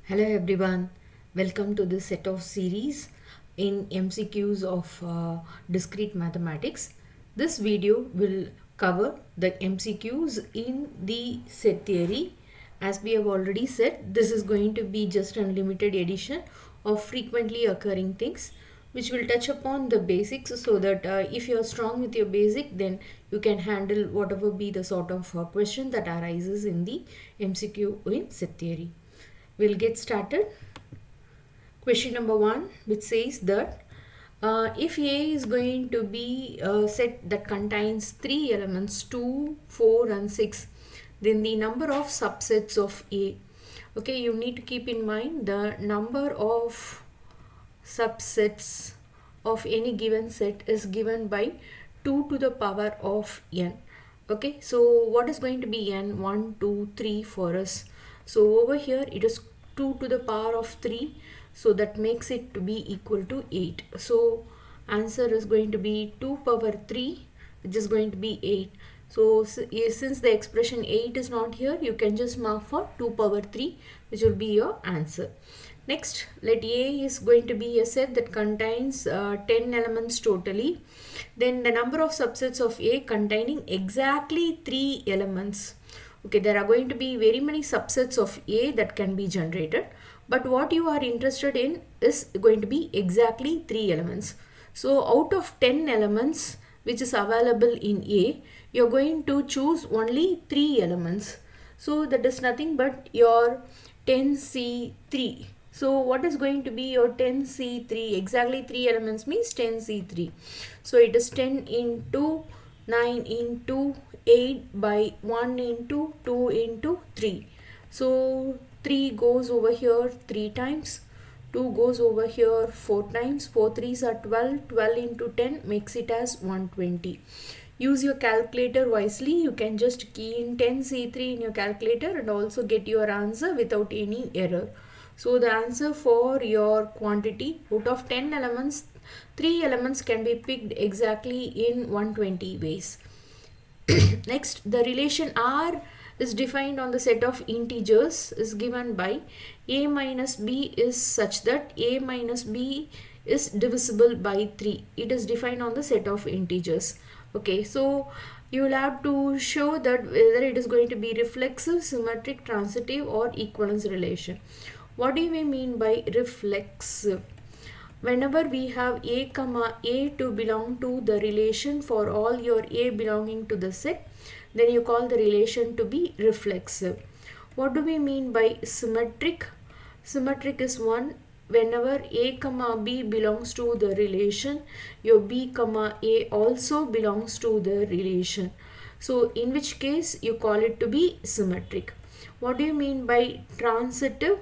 Hello everyone, welcome to this set of series in MCQs of discrete mathematics. This video will cover the MCQs in the set theory. As we have already said, this is going to be just a limited edition of frequently occurring things which will touch upon the basics so that if you are strong with your basic, then you can handle whatever be the sort of question that arises in the MCQ in set theory. We'll get started. Question number 1, which says that if A is going to be a set that contains 3 elements 2, 4 and 6, then the number of subsets of A. Okay, you need to keep in mind the number of subsets of any given set is given by 2 to the power of n. Okay, so what is going to be n? 1, 2, 3 for us. So over here it is 2 to the power of 3, so that makes it to be equal to 8. So answer is going to be 2 power 3, which is going to be 8. So since the expression 8 is not here, you can just mark for 2 power 3, which will be your answer. Next, let A is going to be a set that contains 10 elements totally. Then the number of subsets of A containing exactly 3 elements. Okay, there are going to be very many subsets of A that can be generated. But what you are interested in is going to be exactly 3 elements. So out of 10 elements which is available in A, you are going to choose only 3 elements. So that is nothing but your 10C3. So what is going to be your 10C3? Exactly 3 elements means 10C3. So it is 10 into 9 into 8 by 1 into 2 into 3. So 3 goes over here 3 times. 2 goes over here 4 times. 4 3s are 12. 12 into 10 makes it as 120. Use your calculator wisely. You can just key in 10C3 in your calculator and also get your answer without any error. So the answer for your quantity, out of 10 elements, 3 elements can be picked exactly in 120 ways. Next, the relation R is defined on the set of integers is given by A minus B is such that A minus B is divisible by 3. It is defined on the set of integers. Okay, so you will have to show that whether it is going to be reflexive, symmetric, transitive or equivalence relation. What do we mean by reflexive? Whenever we have A comma A to belong to the relation for all your A belonging to the set, then you call the relation to be reflexive. What do we mean by symmetric? Symmetric is one whenever A comma B belongs to the relation, your B comma A also belongs to the relation. So in which case you call it to be symmetric. What do you mean by transitive?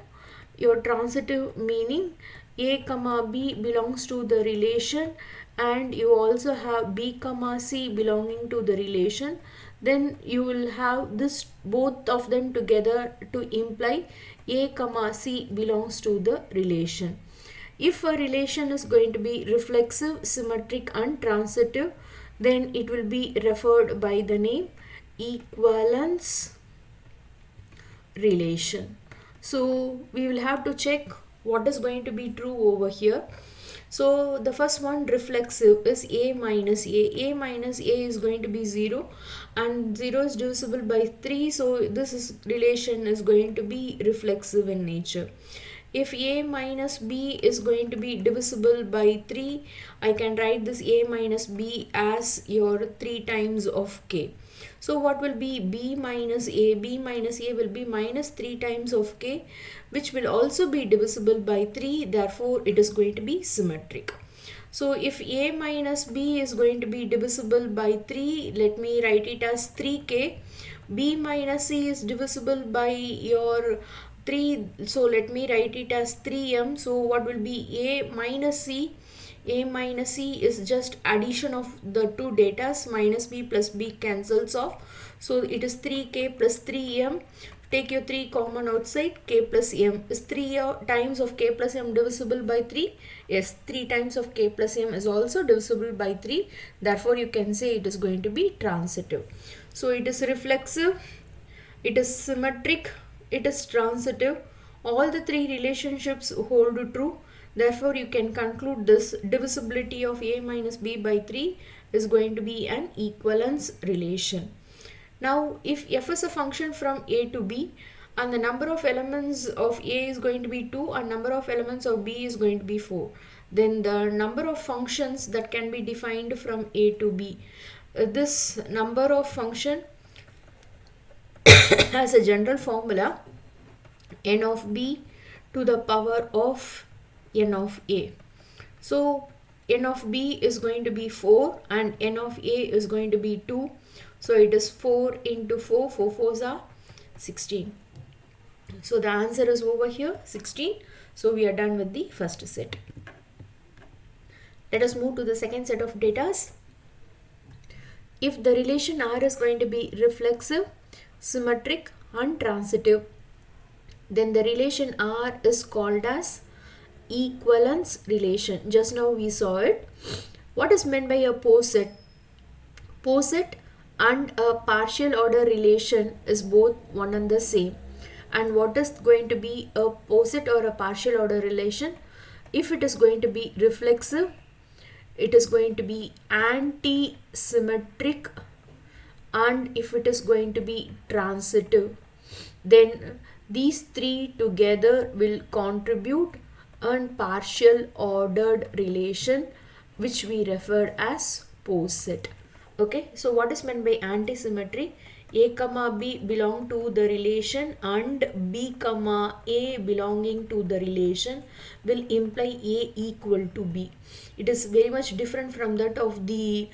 Your transitive meaning A comma B belongs to the relation and you also have B comma C belonging to the relation, then you will have this both of them together to imply A comma C belongs to the relation. If a relation is going to be reflexive, symmetric and transitive, then it will be referred by the name equivalence relation. So we will have to check what is going to be true over here. So the first one, reflexive, is A minus A. A minus A is going to be 0 and 0 is divisible by 3. So this relation is going to be reflexive in nature. If A minus B is going to be divisible by 3, I can write this A minus B as your 3 times of K. So what will be B minus A? B minus A will be minus 3 times of K, which will also be divisible by 3. Therefore, it is going to be symmetric. So if A minus B is going to be divisible by 3, let me write it as 3K. B minus C is divisible by your 3. So let me write it as 3M. So what will be A minus C? A minus C is just addition of the two datas. Minus B plus B cancels off. So it is 3K plus 3M. Take your 3 common outside. K plus M. Is 3 times of K plus M divisible by 3? Yes, 3 times of K plus M is also divisible by 3. Therefore, you can say it is going to be transitive. So it is reflexive. It is symmetric. It is transitive. All the three relationships hold true. Therefore, you can conclude this divisibility of A minus B by 3 is going to be an equivalence relation. Now, if f is a function from A to B and the number of elements of A is going to be 2 and number of elements of B is going to be 4, then the number of functions that can be defined from A to B, this number of function has a general formula n of B to the power of n of A. So n of B is going to be 4 and n of A is going to be 2. So it is 4 into 4, 4 fours are 16. So the answer is over here 16. So we are done with the first set. Let us move to the second set of data. If the relation R is going to be reflexive, symmetric and transitive, then the relation R is called as equivalence relation. Just now we saw it. What is meant by a poset? Poset and a partial order relation is both one and the same. And what is going to be a poset or a partial order relation? If it is going to be reflexive, it is going to be anti-symmetric, and if it is going to be transitive, then these three together will contribute a partial ordered relation which we refer as poset. Okay, so what is meant by anti-symmetry? A comma B belong to the relation and B comma A belonging to the relation will imply A equal to B. It is very much different from that of the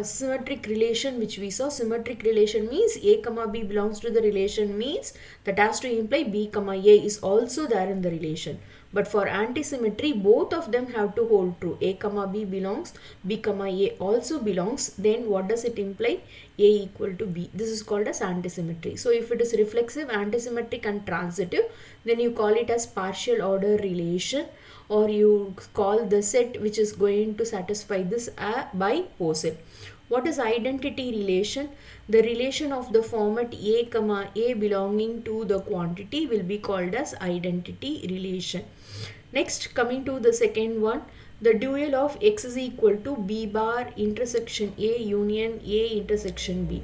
symmetric relation which we saw. Symmetric relation means A comma B belongs to the relation, means that has to imply B comma A is also there in the relation. But for anti-symmetry, both of them have to hold true. A comma B belongs, B comma A also belongs. Then what does it imply? A equal to B. This is called as anti-symmetry. So if it is reflexive, antisymmetric and transitive, then you call it as partial order relation, or you call the set which is going to satisfy this by poset. What is identity relation? The relation of the format A comma A belonging to the quantity will be called as identity relation. Next, coming to the second one, the dual of x is equal to B bar intersection A union A intersection B.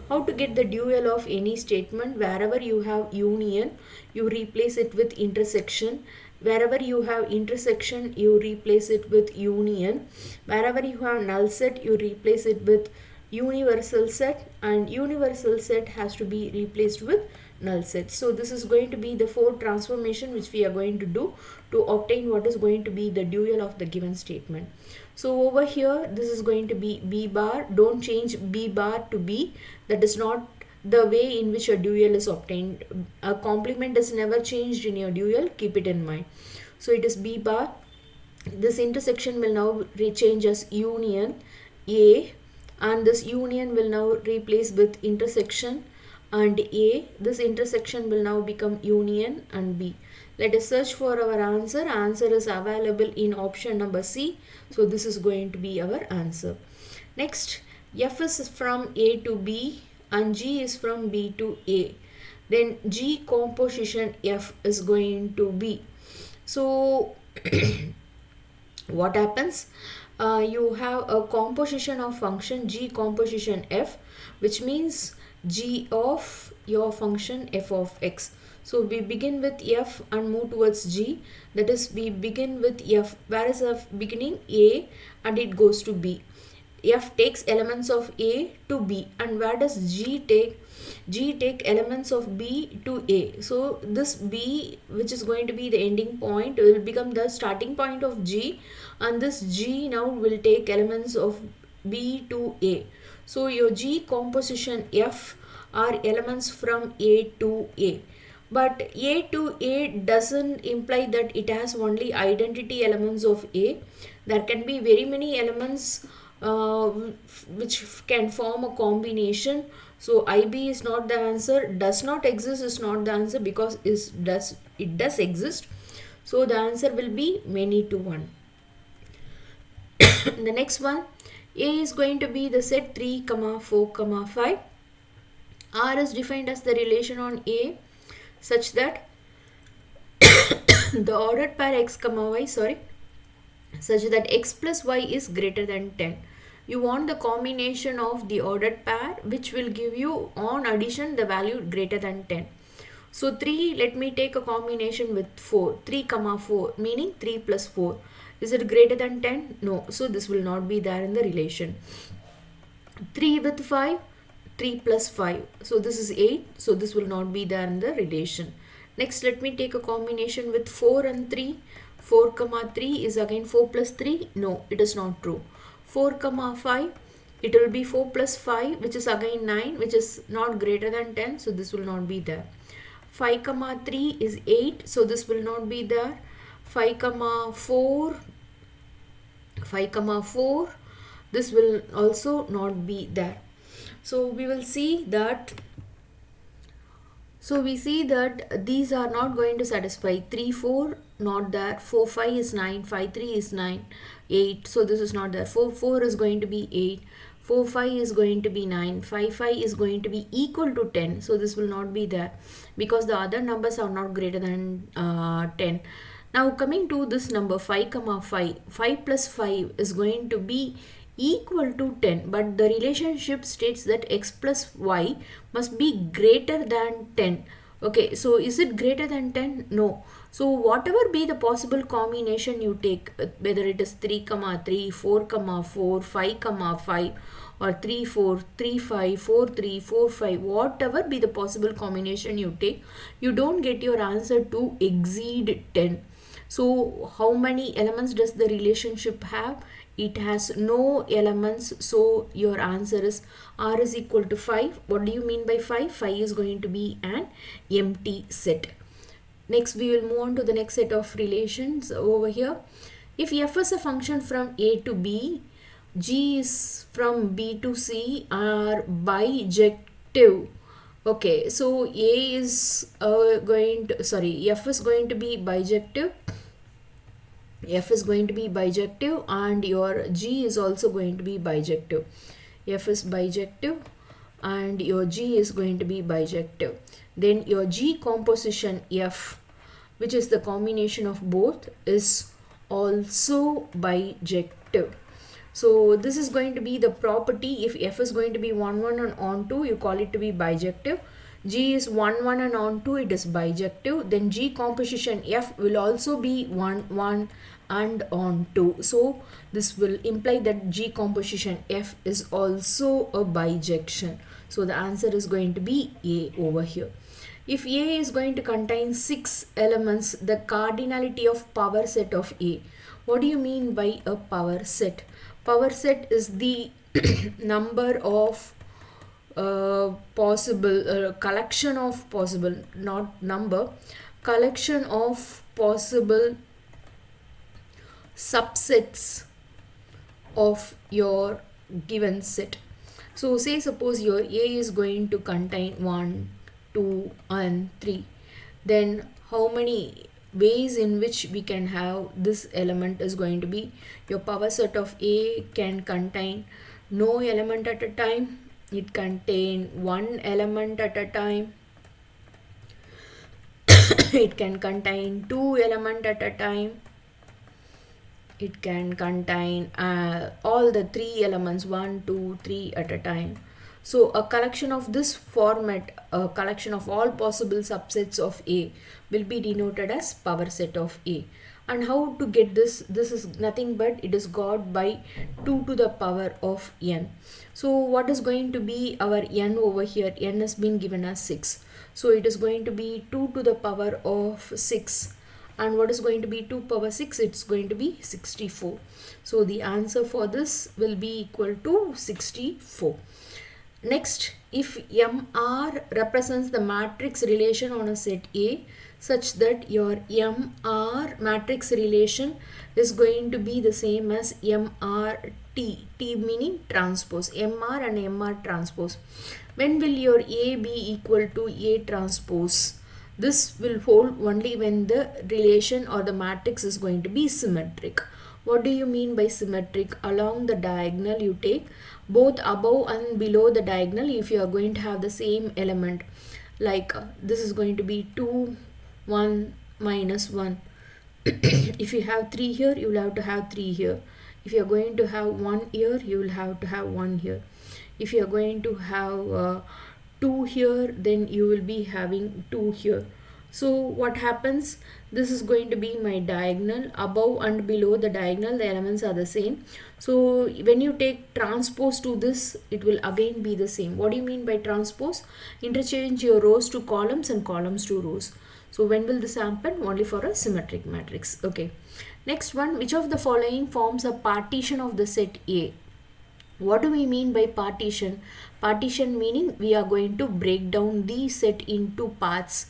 How to get the dual of any statement? Wherever you have union, you replace it with intersection. Wherever you have intersection, you replace it with union. Wherever you have null set, you replace it with universal set, and universal set has to be replaced with null set. So this is going to be the four transformation which we are going to do to obtain what is going to be the dual of the given statement. So over here, this is going to be B bar. Don't change B bar to B. That is not the way in which a dual is obtained. A complement is never changed in your dual. Keep it in mind. So it is B bar. This intersection will now change as union A, and this union will now replace with intersection and A. This intersection will now become union and B. Let us search for our answer. Answer is available in option number C. So this is going to be our answer. Next, F is from A to B and G is from B to A. Then G composition F is going to be. So what happens? You have a composition of function G composition F, which means G of your function f of x. So we begin with f and move towards g. That is, we begin with f. Where is the beginning? A, and it goes to b. F takes elements of A to B, and where does G take? G take elements of B to A. So this B, which is going to be the ending point, will become the starting point of G, and this G now will take elements of B to A. So your G composition F are elements from A to A. But A to A doesn't imply that it has only identity elements of A. There can be very many elements which can form a combination. So IB is not the answer. Does not exist is not the answer, because it does exist. So the answer will be many to one. The next one, A is going to be the set 3, 4, 5. R is defined as the relation on A such that the ordered pair x comma y, such that x plus y is greater than 10. You want the combination of the ordered pair which will give you on addition the value greater than 10. So 3, let me take a combination with 4. 3 comma 4 meaning 3 plus 4. Is it greater than 10? No. So this will not be there in the relation. 3 with 5, 3 plus 5. So this is 8. So this will not be there in the relation. Next, let me take a combination with 4 and 3. 4 comma 3 is again 4 plus 3. No, it is not true. 4 comma 5, it will be 4 plus 5, which is again 9, which is not greater than 10. So this will not be there. 5 comma 3 is 8. So this will not be there. 5 comma 4, this will also not be there. So we will see that, we see that these are not going to satisfy. 3 4 not there, 4 5 is 9, 5 3 is 9, 8, so this is not there. 4 4 is going to be 8, 4 5 is going to be 9, 5 5 is going to be equal to 10, so this will not be there because the other numbers are not greater than 10. Now coming to this number 5 comma 5, 5 plus 5 is going to be equal to 10, but the relationship states that x plus y must be greater than 10. Okay, so is it greater than 10? No. So whatever be the possible combination you take, whether it is 3 comma 3, 4 comma 4, 5 comma 5, or 3 4, 3 5, 4 3, 4 5, whatever be the possible combination you take, you don't get your answer to exceed 10. So how many elements does the relationship have? It has no elements, so your answer is R is equal to 5. What do you mean by 5? 5 is going to be an empty set. Next, we will move on to the next set of relations over here. If f is a function from a to b, g is from b to c are bijective. Okay, so a is f is going to be bijective. F is going to be bijective and your G is also going to be bijective. F is bijective and your G is going to be bijective. Then your G composition F, which is the combination of both, is also bijective. So this is going to be the property. If F is going to be 1 1 and on 2, you call it to be bijective. G is 1 1 and on 2, it is bijective. Then G composition F will also be 1 1 and on 2. So this will imply that G composition F is also a bijection. So the answer is going to be A over here. If A is going to contain 6 elements, the cardinality of power set of A. What do you mean by a power set? Power set is the number of collection of possible, not number, collection of possible subsets of your given set. So say suppose your A is going to contain 1, 2 and 3. Then how many ways in which we can have this element is going to be, your power set of A can contain no element at a time. It contain one element at a time. It can contain 2 elements at a time. It can contain all the 3 elements 1, 2, 3 at a time. So a collection of this format, a collection of all possible subsets of A, will be denoted as power set of A. And how to get this? This is nothing but it is got by 2 to the power of n. So what is going to be our n over here? N has been given as 6. So it is going to be 2 to the power of 6. And what is going to be 2 power 6? It's going to be 64. So the answer for this will be equal to 64. Next, if MR represents the matrix relation on a set A such that your MR matrix relation is going to be the same as MRT, T meaning transpose, MR and MR transpose. When will your A be equal to A transpose? This will hold only when the relation or the matrix is going to be symmetric. What do you mean by symmetric? Along the diagonal you take both above and below the diagonal if you are going to have the same element. Like this is going to be 2, 1, minus 1. if you have 3 here, you will have to have 3 here. If you are going to have 1 here, you will have to have 1 here. If you are going to have 2 here, then you will be having 2 here. So what happens, this is going to be my diagonal. Above and below the diagonal, the elements are the same. So when you take transpose to this, it will again be the same. What do you mean by transpose? Interchange your rows to columns and columns to rows. So when will this happen? Only for a symmetric matrix. Okay. Next one, which of the following forms a partition of the set A? What do we mean by partition? Partition meaning we are going to break down the set into parts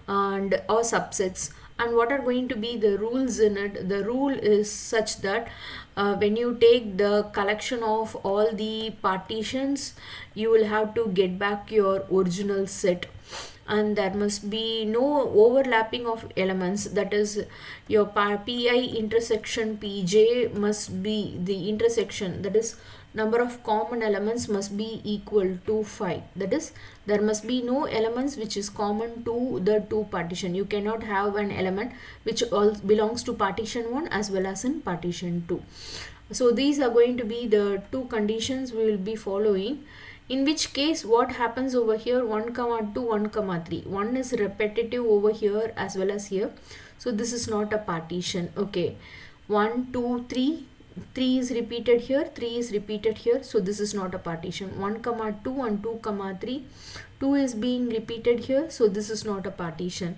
and or subsets. And what are going to be the rules in it? The rule is such that when you take the collection of all the partitions, you will have to get back your original set, and there must be no overlapping of elements. That is, your pi intersection pj must be the intersection, that is number of common elements must be equal to 5. That is, there must be no elements which is common to the two partition. You cannot have an element which all belongs to partition 1 as well as in partition 2. So these are going to be the two conditions we will be following. In which case, what happens over here, 1 comma 2, 1 comma 3. 1 is repetitive over here as well as here. So this is not a partition. Okay. 1, 2, 3. 3 is repeated here, 3 is repeated here. So this is not a partition. 1 comma 2 and 2 comma 3. 2 is being repeated here. So this is not a partition.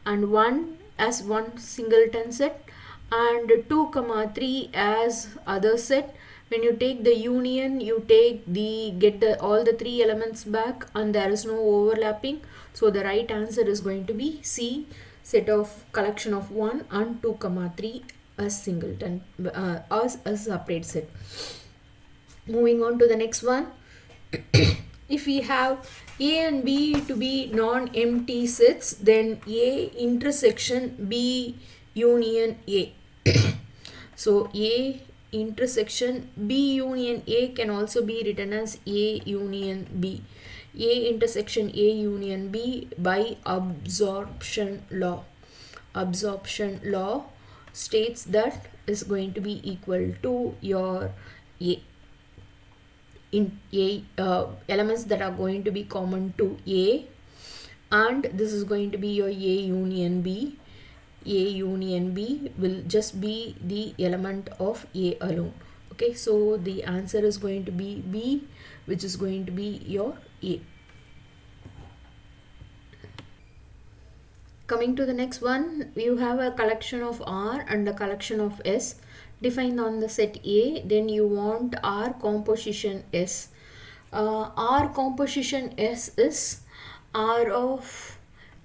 And 1 as one singleton set and 2 comma 3 as other set. When you take the union, you get all the 3 elements back and there is no overlapping. So the right answer is going to be C, set of collection of 1 and 2 comma 3 as singleton, as a separate set. Moving on to the next one. If we have A and B to be non-empty sets, then A intersection B union A. So A intersection B union A can also be written as A union B. A intersection A union B by absorption law. Absorption law states that is going to be equal to your elements that are going to be common to A, and this is going to be your A union B. A union B will just be the element of A alone. Okay, so the answer is going to be B, which is going to be your A. Coming to the next one, you have a collection of R and a collection of S defined on the set A. Then you want R composition S. R composition S is R of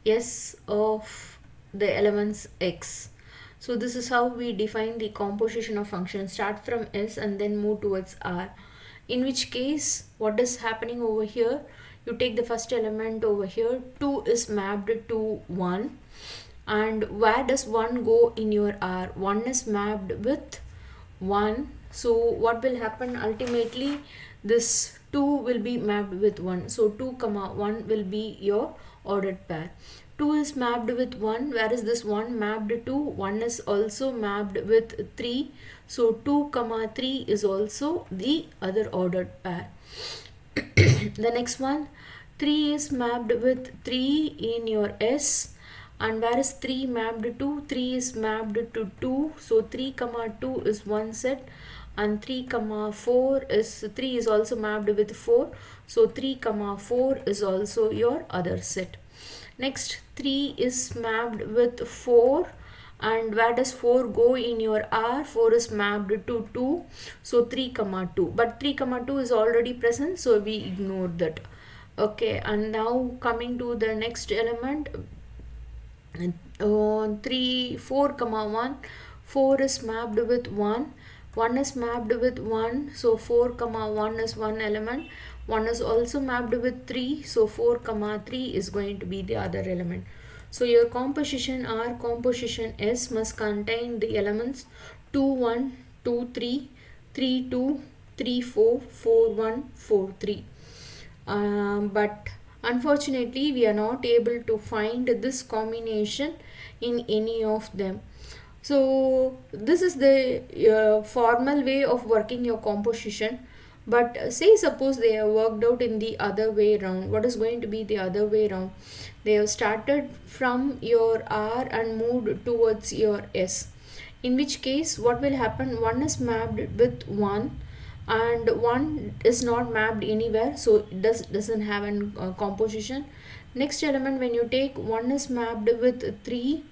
S of the elements X. So this is how we define the composition of functions. Start from S and then move towards R. In which case, what is happening over here? You take the first element over here, 2 is mapped to 1. And where does 1 go in your R? 1 is mapped with 1. So what will happen ultimately? This 2 will be mapped with 1. So 2 comma 1 will be your ordered pair. 2 is mapped with 1. Where is this 1 mapped to? 1 is also mapped with 3. So 2 comma 3 is also the other ordered pair. The next one, 3 is mapped with 3 in your S. And where is 3 mapped to? 3 is mapped to 2. So 3 comma 2 is one set. And 3 comma 4 is 3 is also mapped with 4. So 3 comma 4 is also your other set. Next, 3 is mapped with 4. And where does 4 go in your R? 4 is mapped to 2. So 3 comma 2. But 3 comma 2 is already present, so we ignore that. Okay, and now coming to the next element, 4 comma 1. 4 is mapped with 1. 1 is mapped with 1. So 4 comma 1 is one element. 1 is also mapped with 3. So 4 comma 3 is going to be the other element. So your composition R, composition S must contain the elements 2 1, 2 3, 3 2, 3 4, 4 1, 4 3. But unfortunately we are not able to find this combination in any of them. So this is the formal way of working your composition. But say suppose they have worked out in the other way round. What is going to be the other way round? They have started from your R and moved towards your S. In which case what will happen? One is mapped with 1 and one is not mapped anywhere, so it doesn't have a composition. Next element, when you take, one is mapped with 3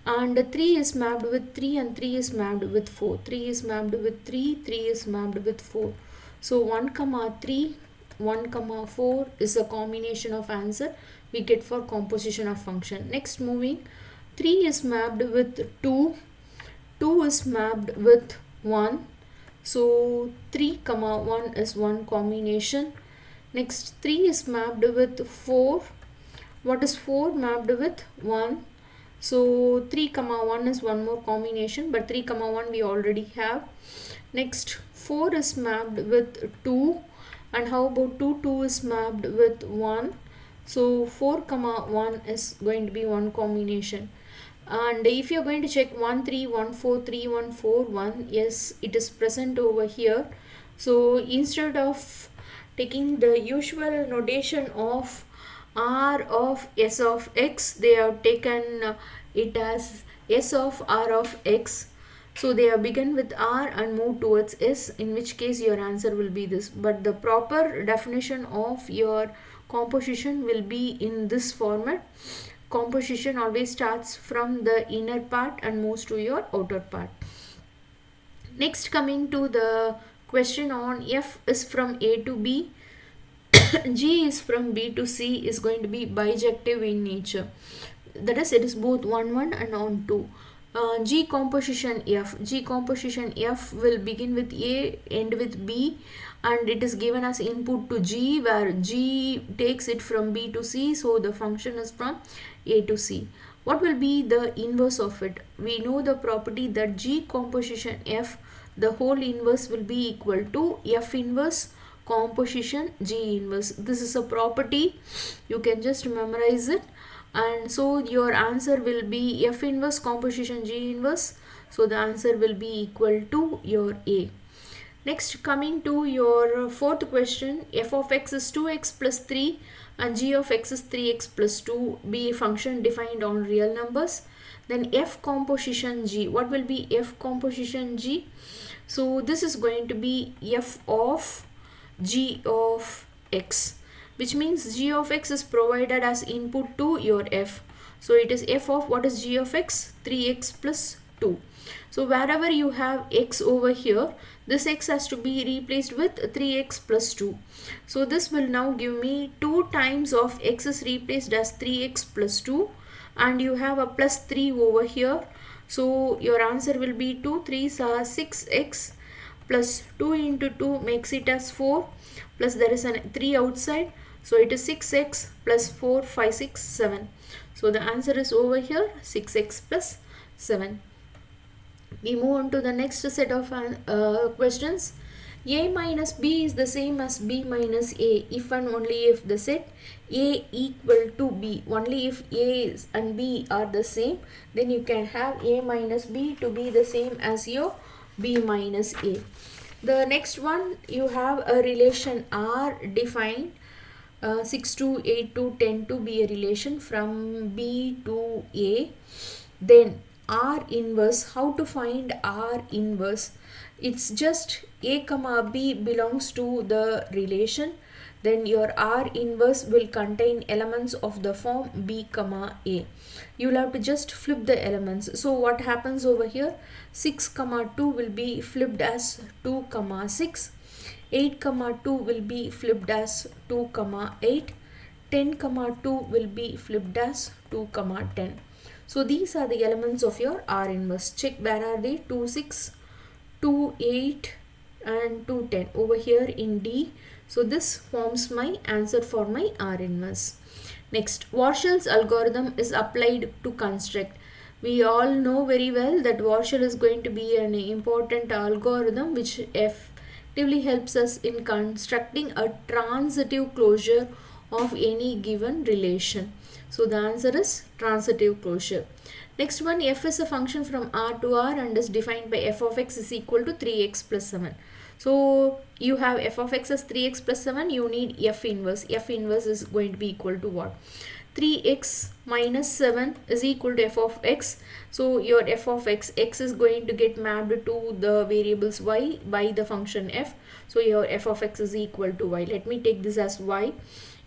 and 3 is mapped with 3 and 3 is mapped with 4. 3 is mapped with 3, 3 is mapped with 4. So 1 comma 3, 1 comma 4 is a combination of answer we get for composition of function. Next moving, 3 is mapped with 2, 2 is mapped with 1. So 3 comma 1 is one combination. Next 3 is mapped with 4. What is 4 mapped with 1? So 3 comma 1 is one more combination, but 3 comma 1 we already have. Next 4 is mapped with 2, and how about 2? 2 is mapped with 1. So 4 comma 1 is going to be one combination. And if you're going to check 1 3 1 4 3 1 4 1, yes, it is present over here. So instead of taking the usual notation of R of S of X, they have taken it as S of R of X. So they have begun with R and moved towards S, in which case your answer will be this. But the proper definition of your composition will be in this format. Composition always starts from the inner part and moves to your outer part. Next, coming to the question on F is from A to B, G is from B to C, is going to be bijective in nature. That is, it is both on 1 and on 2. G composition F. G composition F will begin with A, end with B, and it is given as input to G, where G takes it from B to C, so the function is from A to C. What will be the inverse of it? We know the property that G composition F, the whole inverse will be equal to F inverse composition G inverse. This is a property, you can just memorize it, and so your answer will be F inverse composition G inverse. So the answer will be equal to your A. Next, coming to your fourth question, F of X is 2x plus 3 and G of X is 3x plus 2, be a function defined on real numbers. Then F composition G. What will be F composition G? So this is going to be F of G of X, which means G of X is provided as input to your F. So it is F of, what is G of X? 3x plus 2. So wherever you have x over here, this x has to be replaced with 3x plus 2. So this will now give me 2 times of x is replaced as 3x plus 2, and you have a plus 3 over here. So your answer will be 2 3s are 6x plus 2 into 2 makes it as 4, plus there is a 3 outside, so it is 6x plus 4 5 6 7. So the answer is over here 6x plus 7. We move on to the next set of questions. A minus B is the same as B minus A if and only if the set A equal to B. Only if A and B are the same, then you can have A minus B to be the same as your B minus A. The next one, you have a relation R defined 6 to 8 to 10 to be a relation from B to A. Then R inverse, how to find R inverse? It's just A comma B belongs to the relation, then your R inverse will contain elements of the form B comma A. You will have to just flip the elements. So what happens over here? 6 comma 2 will be flipped as 2 comma 6. 8 comma 2 will be flipped as 2 comma 8. 10 comma 2 will be flipped as 2 comma 10. So these are the elements of your R inverse. Check where are they? 2 6, 2 8 and 2 10 over here in D. So this forms my answer for my R inverse. Next, Warshall's algorithm is applied to construct. We all know very well that Warshall is going to be an important algorithm which effectively helps us in constructing a transitive closure of any given relation. So the answer is transitive closure. Next one, f is a function from R to R and is defined by f of x is equal to 3x plus 7. So you have f of x as 3x plus 7, you need f inverse. F inverse is going to be equal to what? 3x minus 7 is equal to f of x. So your f of x is going to get mapped to the variables y by the function f. So your f of x is equal to y. Let me take this as y.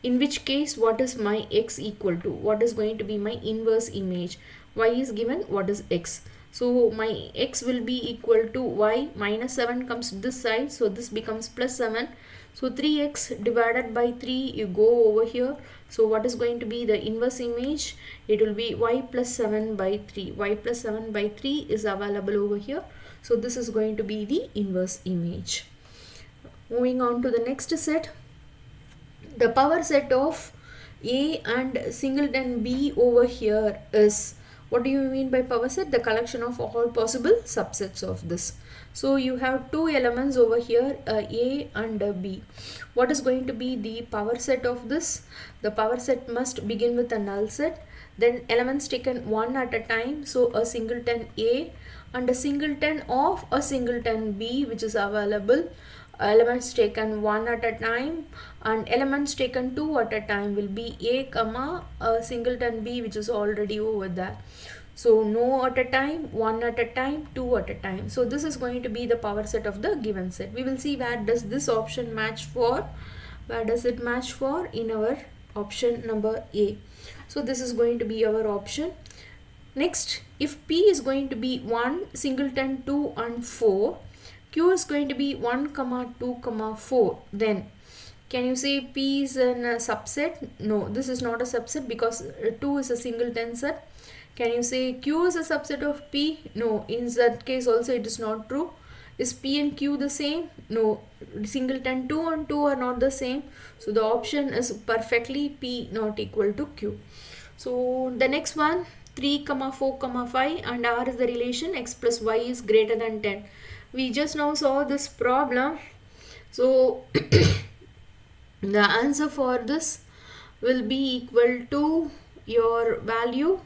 In which case, what is my x equal to? What is going to be my inverse image? Y is given, what is x? So my x will be equal to y minus 7 comes this side, so this becomes plus 7. So 3x divided by 3, you go over here. So what is going to be the inverse image? It will be y plus 7 by 3. Y plus 7 by 3 is available over here. So this is going to be the inverse image. Moving on to the next set. The power set of A and singleton B over here is, what do you mean by power set? The collection of all possible subsets of this. So you have two elements over here, A and B. What is going to be the power set of this? The power set must begin with a null set, then elements taken one at a time. So a singleton A and a singleton of a singleton B, which is available. Elements taken one at a time and elements taken two at a time will be A comma a singleton B, which is already over there. So no at a time, one at a time, two at a time. So this is going to be the power set of the given set. We will see where does this option match for. Where does it match for? In our option number A. So this is going to be our option. Next, if P is going to be 1, singleton 2 and 4, Q is going to be 1, 2, 4, then can you say P is a subset? No, this is not a subset because 2 is a singleton set. Can you say Q is a subset of P? No, in that case also it is not true. Is P and Q the same? No, singleton 2 and 2 are not the same. So the option is perfectly P not equal to Q. So the next one, 3, 4, 5 and R is the relation x plus y is greater than 10. We just now saw this problem. So the answer for this will be equal to your value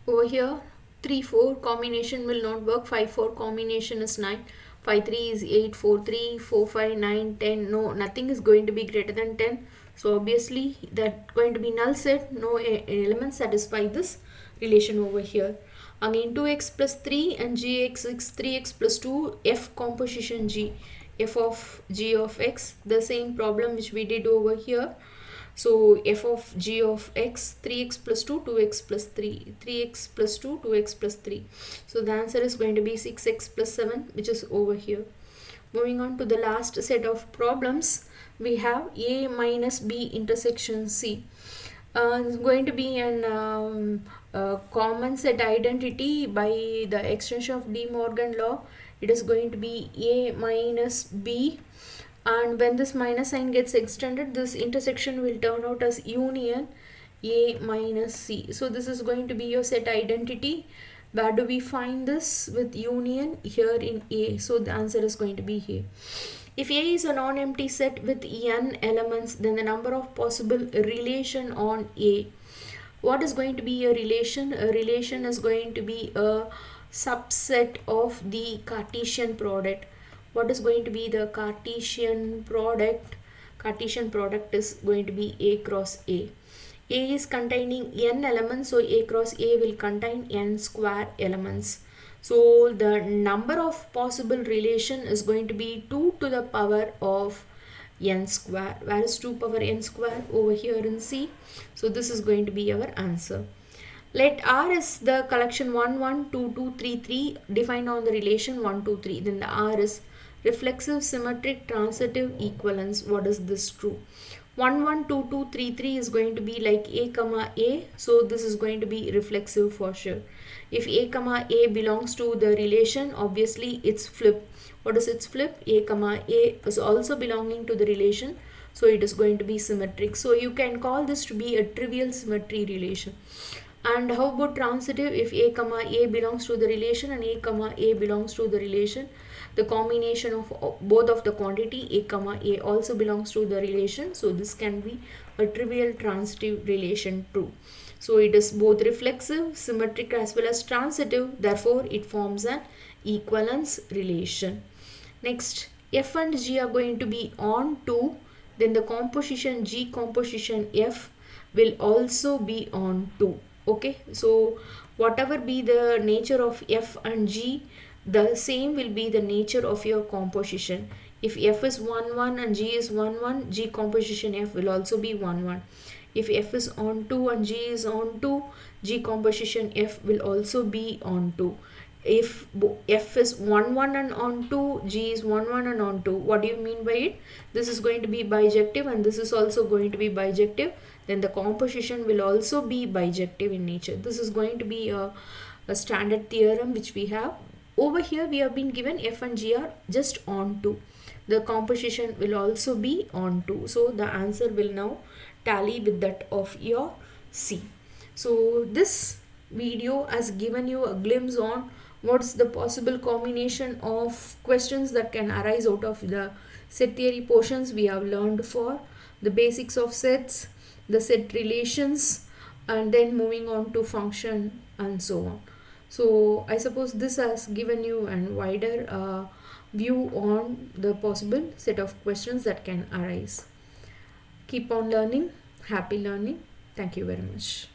over here. 3, 4 combination will not work. 5, 4 combination is 9. 5, 3 is 8. 4, 3, 4, 5, 9, 10. No, nothing is going to be greater than 10. So obviously that going to be null set. No elements satisfy this relation over here. Again 2x plus 3 and gx is 3x plus 2, f composition g, f of g of x, the same problem which we did over here. So f of g of x, 3x plus 2, 2x plus 3, 3x plus 2, 2x plus 3. So the answer is going to be 6x plus 7, which is over here. Moving on to the last set of problems, we have A minus B intersection C. It's going to be an common set identity by the extension of De Morgan law. It is going to be A minus B, and when this minus sign gets extended, this intersection will turn out as union A minus C. So this is going to be your set identity. Where do we find this? With union here in A. So the answer is going to be here. If A is a non-empty set with n elements, then the number of possible relation on A. What is going to be a relation? A relation is going to be a subset of the Cartesian product. What is going to be the Cartesian product? Cartesian product is going to be A cross A. A is containing n elements, so A cross A will contain n square elements. So the number of possible relation is going to be 2 to the power of n square. Where is 2 power n square? Over here in C. So this is going to be our answer. Let R is the collection 1, 1, 2, 2, 3, 3 defined on the relation 1, 2, 3. Then the R is reflexive, symmetric, transitive, equivalence. What is this true? 1, 1, 2, 2, 3, 3 is going to be like A comma A. So this is going to be reflexive for sure. If A comma A belongs to the relation, obviously it's flip. What is its flip? A comma A is also belonging to the relation. So it is going to be symmetric. So you can call this to be a trivial symmetry relation. And how about transitive? If A comma A belongs to the relation and A comma A belongs to the relation, the combination of both of the quantity A comma A also belongs to the relation. So this can be a trivial transitive relation true. So it is both reflexive, symmetric as well as transitive, therefore it forms an equivalence relation. Next, F and G are going to be on 2, then the composition G composition F will also be on 2. Okay, so whatever be the nature of F and G, the same will be the nature of your composition. If F is 1 1 and G is 1 1, G composition F will also be 1 1. If F is on 2 and G is on 2, G composition F will also be on 2. If F is 1 1 and on 2, G is 1 1 and on 2, what do you mean by it? This is going to be bijective and this is also going to be bijective. Then the composition will also be bijective in nature. This is going to be a standard theorem which we have. Over here we have been given F and G are just on 2. The composition will also be on 2. So the answer will now tally with that of your C. So this video has given you a glimpse on what's the possible combination of questions that can arise out of the set theory portions we have learned for the basics of sets, the set relations, and then moving on to function and so on. So I suppose this has given you a wider view on the possible set of questions that can arise. Keep on learning. Happy learning. Thank you very much.